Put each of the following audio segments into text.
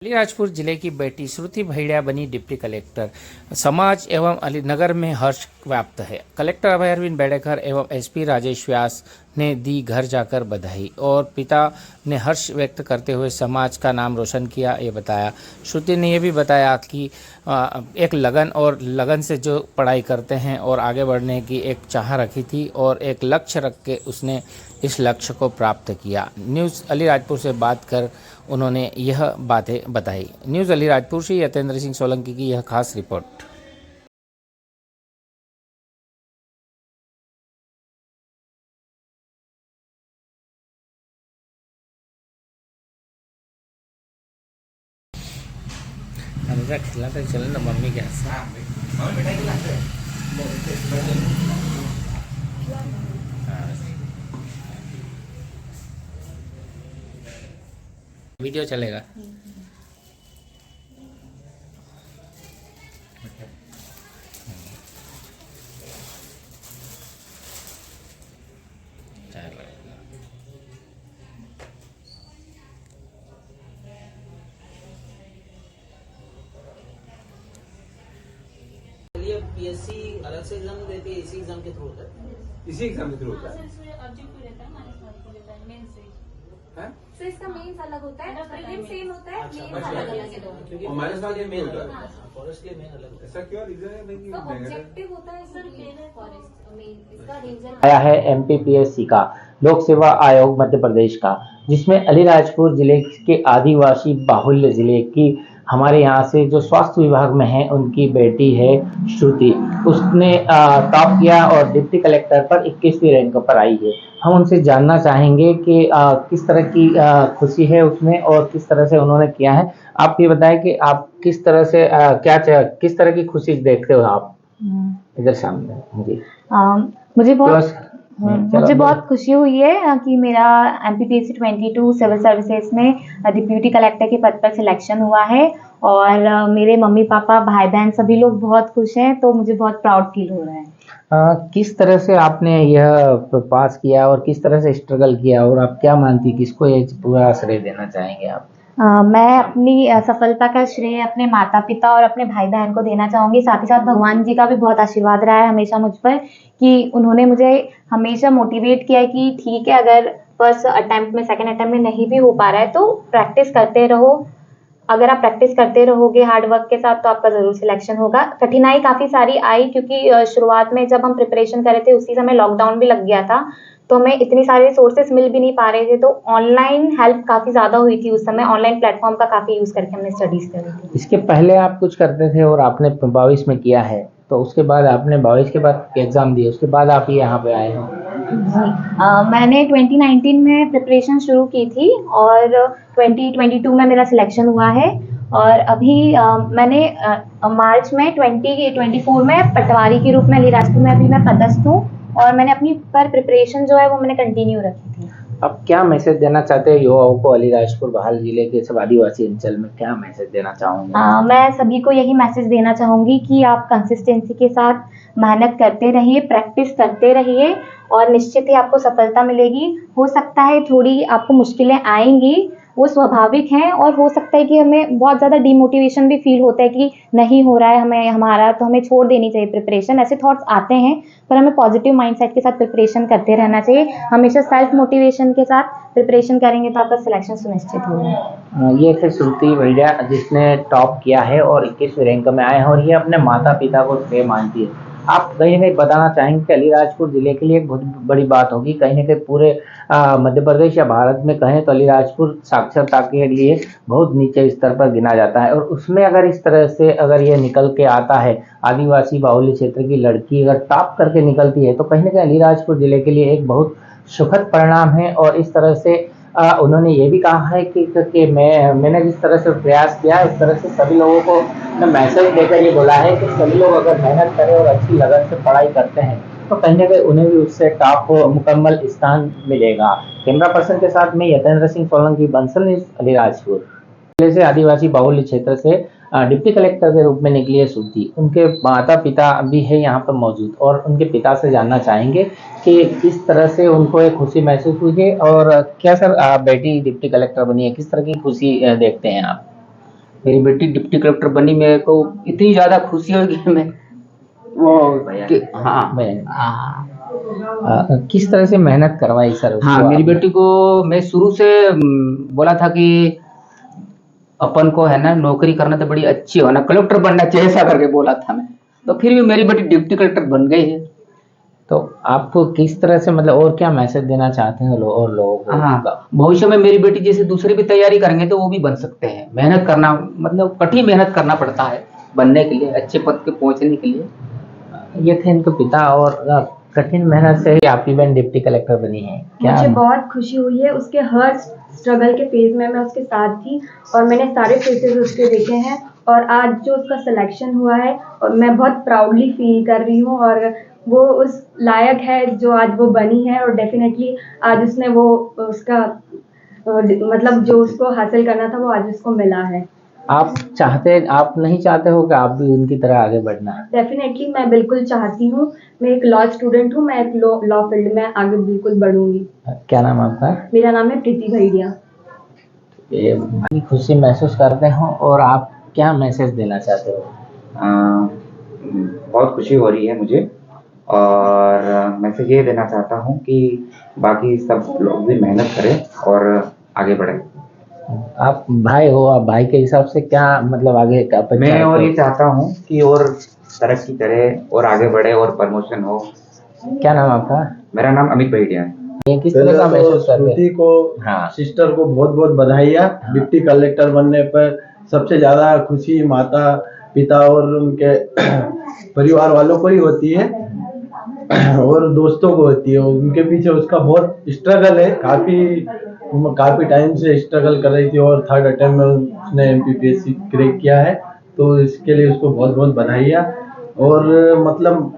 अलीराजपुर जिले की बेटी श्रुति भैड़िया बनी डिप्टी कलेक्टर। समाज एवं अलीनगर में हर्ष व्याप्त है। कलेक्टर अभय अरविंद बेड़ेकर एवं एसपी राजेश व्यास ने दी घर जाकर बधाई और पिता ने हर्ष व्यक्त करते हुए समाज का नाम रोशन किया। ये बताया। श्रुति ने यह भी बताया कि एक लगन से जो पढ़ाई करते हैं और आगे बढ़ने की एक चाह रखी थी और एक लक्ष्य रख के उसने इस लक्ष्य को प्राप्त किया। न्यूज़ अलीराजपुर से बात कर उन्होंने यह बातें बताई। न्यूज़ अलीराजपुर से यतेंद्र सिंह सोलंकी की यह खास रिपोर्ट। खिला तक चले ना मम्मी के वीडियो चलेगा। पीएससी अलग से एग्जाम देती है, इसी एग्जाम के थ्रू होता है। इसी एग्जाम के थ्रू होता है। तो इसका मेंस अलग होता है, प्रीलिम्स सेम होता है, मेंस अच्छा। अलग अलग है दोनों। क्योंकि और माइनस वाला मेन होता है। अलग है, फॉरेस्ट के लिए मेन अलग है। ऐसा क्यों रीजन है भाई? तो ऑब्जेक्टिव होता है सर फॉरेस्ट मेन, इसका रीजन आया है एमपीपीएससी का लोक सेवा आयोग मध्य प्रदेश का, जिसमें अलीराजपुर जिले के आदिवासी बाहुल्य जिले की हमारे यहाँ से जो स्वास्थ्य विभाग में है उनकी बेटी है श्रुति। उसने टॉप किया और डिप्टी कलेक्टर पर 21वीं रैंक पर आई है। हम उनसे जानना चाहेंगे कि किस तरह की खुशी है उसमें और किस तरह से उन्होंने किया है। आप ये बताएं कि आप किस तरह से किस तरह की खुशी देखते हो आप इधर सामने जी। मुझे बहुत खुशी हुई है कि मेरा एमपीपीएससी 22 सिविल सर्विसेज में डिप्यूटी कलेक्टर के पद पर सिलेक्शन हुआ है और मेरे मम्मी पापा भाई बहन सभी लोग बहुत खुश हैं, तो मुझे बहुत प्राउड फील हो रहा है। किस तरह से आपने यह पास किया और किस तरह से स्ट्रगल किया और आप क्या मानती किसको ये पूरा श्रेय देना चाहेंगे आप? मैं अपनी सफलता का श्रेय अपने माता पिता और अपने भाई बहन को देना चाहूँगी। साथ ही साथ भगवान जी का भी बहुत आशीर्वाद रहा है हमेशा मुझ पर, कि उन्होंने मुझे हमेशा मोटिवेट किया है कि ठीक है, अगर फर्स्ट अटेम्प्ट में सेकंड अटेम्प्ट में नहीं भी हो पा रहा है तो प्रैक्टिस करते रहो। अगर आप प्रैक्टिस करते रहोगे हार्ड वर्क के साथ तो आपका ज़रूर सिलेक्शन होगा। कठिनाई काफ़ी सारी आई क्योंकि शुरुआत में जब हम प्रिपरेशन कर रहे थे उसी समय लॉकडाउन भी लग गया था, तो हमें इतनी सारे सोर्सेस मिल भी नहीं पा रहे थे, तो ऑनलाइन हेल्प काफ़ी ज़्यादा हुई थी उस समय। ऑनलाइन प्लेटफॉर्म का काफ़ी यूज़ करके हमने स्टडीज़ करी थी। इसके पहले आप कुछ करते थे और आपने 22 में किया है, तो उसके बाद आपने 22 के बाद एग्ज़ाम दिए, उसके बाद आप यहाँ पे आए हो? मैंने 2019 में प्रिपरेशन शुरू की थी और 2022 में मेरा सिलेक्शन हुआ है और अभी मैंने मार्च में 2024 में पटवारी के रूप में अलीराजपुर में अभी मैं पदस्थ हूँ और मैंने अपनी पर प्रिपरेशन जो है वो मैंने कंटिन्यू रखी थी। अब क्या मैसेज देना चाहते हैं युवाओं को? अलीराजपुर बाहुल्य जिले के सब आदिवासी अंचल में क्या मैसेज देना चाहूँगा? मैं सभी को यही मैसेज देना चाहूँगी कि आप कंसिस्टेंसी के साथ मेहनत करते रहिए, प्रैक्टिस करते रहिए और निश्चित ही आपको सफलता मिलेगी। हो सकता है थोड़ी आपको मुश्किलें आएंगी, वो स्वाभाविक हैं, और हो सकता है कि हमें बहुत ज़्यादा डीमोटिवेशन भी फील होता है कि नहीं हो रहा है हमारा, तो हमें छोड़ देनी चाहिए प्रिपरेशन। ऐसे थॉट्स आते हैं, पर हमें पॉजिटिव माइंडसेट के साथ प्रिपरेशन करते रहना चाहिए। हमेशा सेल्फ मोटिवेशन के साथ प्रिपरेशन करेंगे तो आपका सिलेक्शन सुनिश्चित होगा। ये थे श्रुति भैया जिसने टॉप किया है और 21वीं रैंक में आए हैं और ये अपने माता पिता को श्रेय मानती है। आप कहीं ना कहीं बताना चाहेंगे कि अलीराजपुर जिले के लिए एक बहुत बड़ी बात होगी, कहीं ना कहीं पूरे मध्य प्रदेश या भारत में कहें तो अलीराजपुर साक्षरता के लिए बहुत नीचे स्तर पर गिना जाता है, और उसमें अगर इस तरह से अगर ये निकल के आता है, आदिवासी बाहुल्य क्षेत्र की लड़की अगर टॉप करके निकलती है, तो कहीं ना कहीं अलीराजपुर जिले के लिए एक बहुत सुखद परिणाम है। और इस तरह से उन्होंने ये भी कहा है कि मैंने जिस तरह से प्रयास किया है उस तरह से सभी लोगों को मैसेज देकर ये बोला है कि सभी लोग अगर मेहनत करें और अच्छी लगन से पढ़ाई करते हैं तो कहीं ना कहीं उन्हें भी उससे टॉप मुकम्मल स्थान मिलेगा। कैमरा पर्सन के साथ मैं यतेंद्र सिंह सोलंकी, बंसल न्यूज़, अलीराजपुर। जिले से आदिवासी बाहुल्य क्षेत्र से डिप्टी कलेक्टर के रूप में निकली है श्रुति। उनके माता पिता भी है यहाँ पर मौजूद और उनके पिता से जानना चाहेंगे कि किस तरह से उनको एक खुशी महसूस हुई है और क्या सर बेटी डिप्टी कलेक्टर बनी है, किस तरह की खुशी देखते हैं आप? मेरी बेटी डिप्टी कलेक्टर बनी, मेरे को इतनी ज्यादा खुशी होगी कि मैं वो हाँ किस तरह से मेहनत करवाई सर उसको हाँ, मेरी आपने? बेटी को मैं शुरू से बोला था कि अपन को है ना नौकरी करना तो बड़ी अच्छी हो ना, कलेक्टर बनना चाहिए, ऐसा करके बोला था मैं। तो फिर भी मेरी बेटी डिप्टी कलेक्टर बन गई है। तो आप किस तरह से मतलब और क्या मैसेज देना चाहते हैं और लोगों को? हाँ, भविष्य में मेरी बेटी जैसे दूसरे भी तैयारी करेंगे तो वो भी बन सकते हैं। मेहनत करना मतलब कठिन मेहनत करना पड़ता है बनने के लिए, अच्छे पद पे पहुंचने के लिए। ये थे इनके पिता और कठिन मेहनत से ही आपकी बहन डिप्टी कलेक्टर बनी है। क्या मुझे बहुत खुशी हुई है, उसके हर स्ट्रगल के फेज में मैं उसके साथ थी और मैंने सारे फेजेस उसके देखे हैं और आज जो उसका सिलेक्शन हुआ है और मैं बहुत प्राउडली फील कर रही हूँ और वो उस लायक है जो आज वो बनी है और डेफिनेटली आज उसने वो उसका मतलब जो उसको हासिल करना था वो आज उसको मिला है। आप नहीं चाहते हो कि आप भी उनकी तरह आगे बढ़ना है? डेफिनेटली मैं बिल्कुल चाहती हूँ, मैं एक लॉ स्टूडेंट हूँ, मैं एक लॉ फील्ड में आगे बिल्कुल बढ़ूंगी। क्या नाम आपका? मेरा नाम है प्रीति भैया। ये बड़ी खुशी महसूस करते हो और आप क्या मैसेज देना चाहते हो? बहुत खुशी हो रही है मुझे और मैसेज ये देना चाहता हूँ कि बाकी सब लोग भी मेहनत करें और आगे बढ़ें। आप भाई हो, आप भाई के हिसाब से क्या मतलब आगे का मैं और ये चाहता हूँ कि और तरक्की करे और आगे बढ़े और प्रमोशन हो। क्या नाम आपका? मेरा नाम अमित भैया है। ये किस तरह का महसूस करते हैं? श्रुति को हाँ। सिस्टर को बहुत बहुत बधाइयाँ डिप्टी कलेक्टर बनने पर। सबसे ज्यादा खुशी माता पिता और उनके परिवार वालों को ही होती है और दोस्तों को होती है। उनके पीछे उसका बहुत स्ट्रगल है, काफी टाइम से स्ट्रगल कर रही थी और थर्ड अटेम्प्ट में उसने MPPSC क्रैक किया है, तो इसके लिए उसको बहुत बहुत बधाइयाँ। और मतलब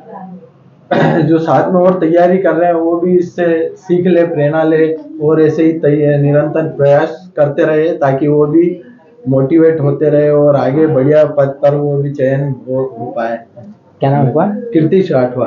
जो साथ में और तैयारी कर रहे हैं वो भी इससे सीख ले, प्रेरणा ले और ऐसे ही निरंतर प्रयास करते रहे ताकि वो भी मोटिवेट होते रहे और आगे बढ़िया पद पर वो भी चयन हो पाए। क्या नाम हुआ? कीर्ति राठवा।